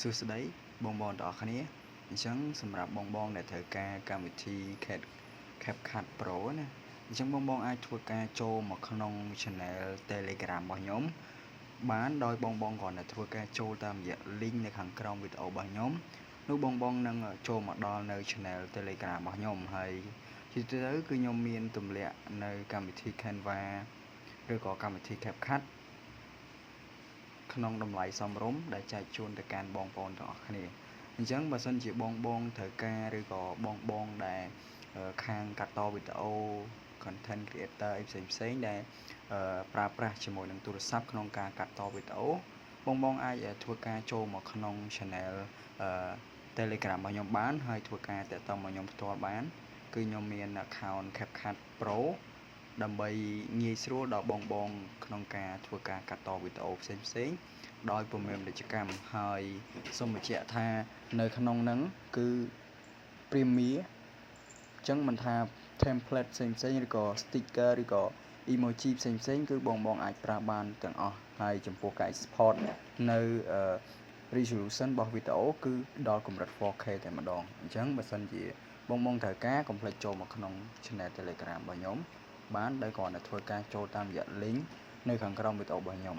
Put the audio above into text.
សួស្តីបងប្អូនទាំងអស់គ្នាអញ្ចឹងសម្រាប់បងប្អូនដែលត្រូវការកម្មវិធី CapCut Pro ណាអញ្ចឹងបងប្អូនអាចធ្វើការចូលមកក្នុង Channel Telegram របស់ខ្ញុំបានដោយបងប្អូនគ្រាន់តែធ្វើការចូលតាមរយៈ link នៅខាងក្រោមវីដេអូរបស់ខ្ញុំនោះបងប្អូននឹងចូលមកដល់នៅ Channel Telegram របស់ខ្ញុំហើយជាទូទៅគឺខ្ញុំមានទម្លាក់នៅកម្មវិធី Canva ឬក៏កម្មវិធី CapCutក្នុងតម្លៃសមរម្យដែលចែកជូនទៅកាន់បងប្អូនទាំងអស់គ្នាអញ្ចឹងបើសិនជាបងប្អូនត្រូវការឬក៏បងប្អូនដែលខាងកាត់តវីដេអូ content creator អីផ្សេងៗដែលប្រើប្រាស់ជាមួយនឹងទូរស័ព្ទក្នុងការកាត់តវីដេអូបងប្អូនអាចធ្វើការចូលមកក្នុង channel Telegram របស់ខ្ញុំបានហើយធ្វើការតាក់ទងមកខ្ញុំផ្ទាល់បានគឺខ្ញុំមាន account CapCut Pro ដើម្បីងាយស្រួលដល់បងប្អូនក្នុងការធ្វើការកាត់តវីដេអូផ្សេងៗដោយពុំមានពាណិជ្ជកម្មហើយសូមបញ្ជាក់ថានៅក្នុងហ្នឹងគឺ Premiere អញ្ចឹងមិនថា template ផ្សេងៗឬក៏ sticker ឬក៏ emoji ផ្សេងៗគឺបងប្អូនអាចប្រើបានទាំងអស់ហើយចំពោះការ export នៅresolution របស់វីដេអូគឺដល់កម្រិត 4K តែម្ដងអញ្ចឹងបើសិនជាបងប្អូនត្រូវការកុំភ្លេចចូលមកក្នុង channel Telegram របស់ខ្ញុំបានដោយគ្រាន់តែធ្វើការចូលតាមរយៈ link នៅខាងក្រោមវីដេអូរបស់ខ្ញុំ